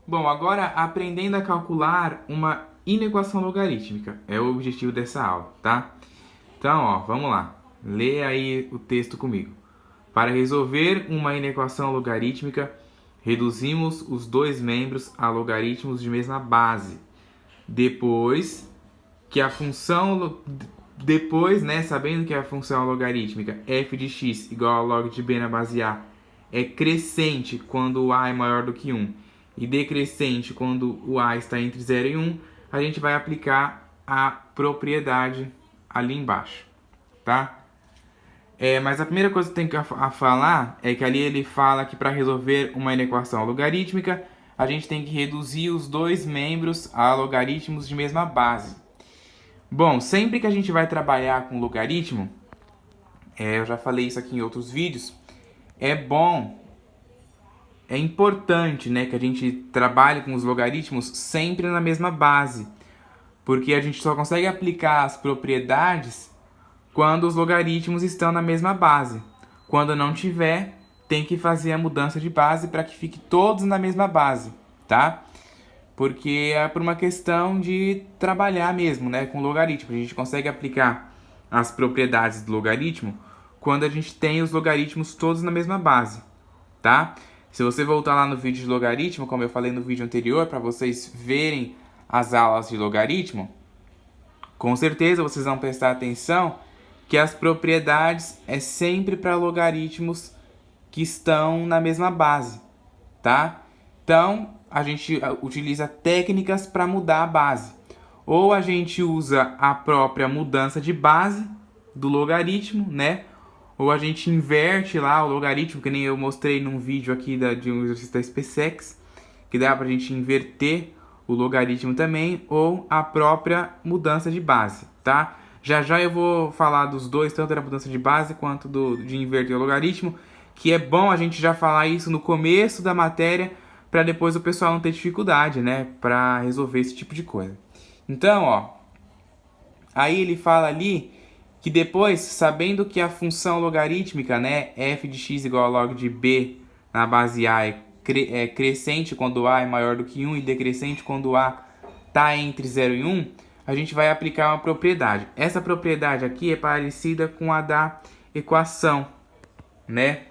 Bom, agora aprendendo a calcular uma inequação logarítmica é o objetivo dessa aula, tá? Então, ó, vamos lá. Lê aí o texto comigo. Para resolver uma inequação logarítmica, reduzimos os dois membros a logaritmos de mesma base. Depois que a função sabendo que a função logarítmica f de x igual a log de b na base a é crescente quando o a é maior do que 1 e decrescente quando o a está entre 0 e 1, a gente vai aplicar a propriedade ali embaixo, tá? Mas a primeira coisa que tem que falar é que ali ele fala que para resolver uma inequação logarítmica, a gente tem que reduzir os dois membros a logaritmos de mesma base. Bom, sempre que a gente vai trabalhar com logaritmo, eu já falei isso aqui em outros vídeos, é importante, né, que a gente trabalhe com os logaritmos sempre na mesma base, porque a gente só consegue aplicar as propriedades quando os logaritmos estão na mesma base. Quando não tiver, tem que fazer a mudança de base para que fique todos na mesma base, tá? Porque é por uma questão de trabalhar mesmo, né, com logaritmo. A gente consegue aplicar as propriedades do logaritmo quando a gente tem os logaritmos todos na mesma base, tá? Se você voltar lá no vídeo de logaritmo, como eu falei no vídeo anterior, para vocês verem as aulas de logaritmo, com certeza vocês vão prestar atenção que as propriedades é sempre para logaritmos que estão na mesma base, tá? Então, a gente utiliza técnicas para mudar a base. Ou a gente usa a própria mudança de base do logaritmo, né? Ou a gente inverte lá o logaritmo, que nem eu mostrei num vídeo aqui de um exercício da SpaceX, que dá pra gente inverter o logaritmo também, ou a própria mudança de base, tá? Já já eu vou falar dos dois, tanto da mudança de base quanto de inverter o logaritmo, que é bom a gente já falar isso no começo da matéria, para depois o pessoal não ter dificuldade, né, para resolver esse tipo de coisa. Então, ó, aí ele fala ali que depois, sabendo que a função logarítmica, né, f de x igual a log de b na base a é crescente quando a é maior do que 1 e decrescente quando a está entre 0 e 1, a gente vai aplicar uma propriedade. Essa propriedade aqui é parecida com a da equação, né?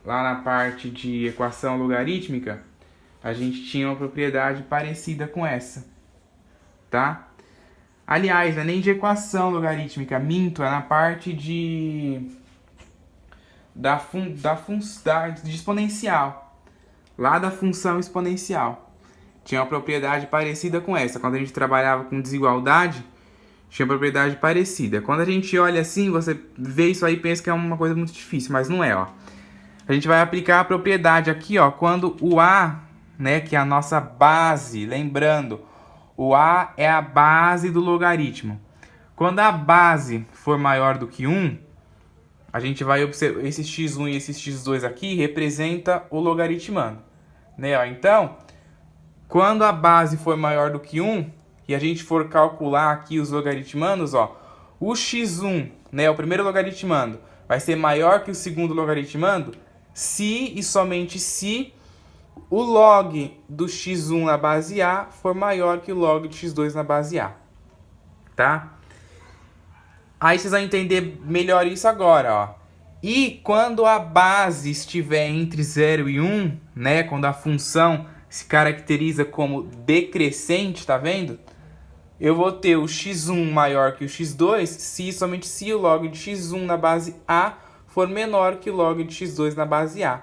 Lá na parte de equação logarítmica, a gente tinha uma propriedade parecida com essa, tá? Aliás, não é nem de equação logarítmica, minto, é na parte de exponencial, lá da função exponencial. Tinha uma propriedade parecida com essa. Quando a gente trabalhava com desigualdade, tinha uma propriedade parecida. Quando a gente olha assim, você vê isso aí e pensa que é uma coisa muito difícil, mas não é, ó. A gente vai aplicar a propriedade aqui, ó, quando o a, né, que é a nossa base, lembrando, o a é a base do logaritmo. Quando a base for maior do que 1, a gente vai observar esse x1 e esse x2 aqui representa o logaritmando, né? Ó, então, quando a base for maior do que 1 e a gente for calcular aqui os logaritmandos, ó, o x1, né, o primeiro logaritmando, vai ser maior que o segundo logaritmando se e somente se o log do x1 na base A for maior que o log de x2 na base A, tá? Aí vocês vão entender melhor isso agora, ó. E quando a base estiver entre 0 e 1, né, quando a função se caracteriza como decrescente, tá vendo? Eu vou ter o x1 maior que o x2 se e somente se o log de x1 na base A for menor que o log de x2 na base A.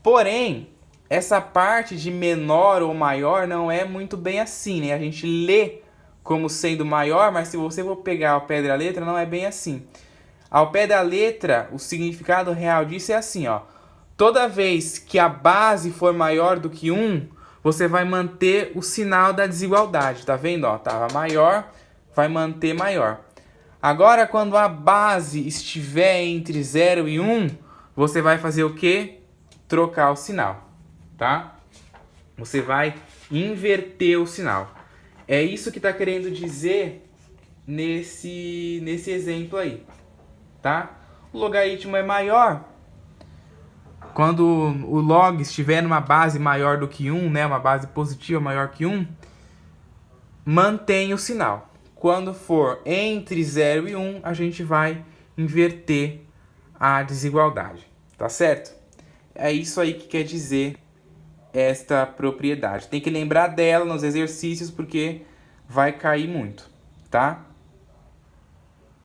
Porém, essa parte de menor ou maior não é muito bem assim, né? A gente lê como sendo maior, mas se você for pegar ao pé da letra, não é bem assim. Ao pé da letra, o significado real disso é assim, ó. Toda vez que a base for maior do que 1, você vai manter o sinal da desigualdade, tá vendo? Ó, tava maior, vai manter maior. Agora, quando a base estiver entre 0 e 1, você vai fazer o quê? Trocar o sinal, tá? Você vai inverter o sinal. É isso que está querendo dizer nesse exemplo aí, tá? O logaritmo é maior, Quando o log estiver numa base maior do que 1, né, uma base positiva maior que 1, mantém o sinal. Quando for entre 0 e 1, a gente vai inverter a desigualdade, tá certo? É isso aí que quer dizer esta propriedade. Tem que lembrar dela nos exercícios porque vai cair muito, tá?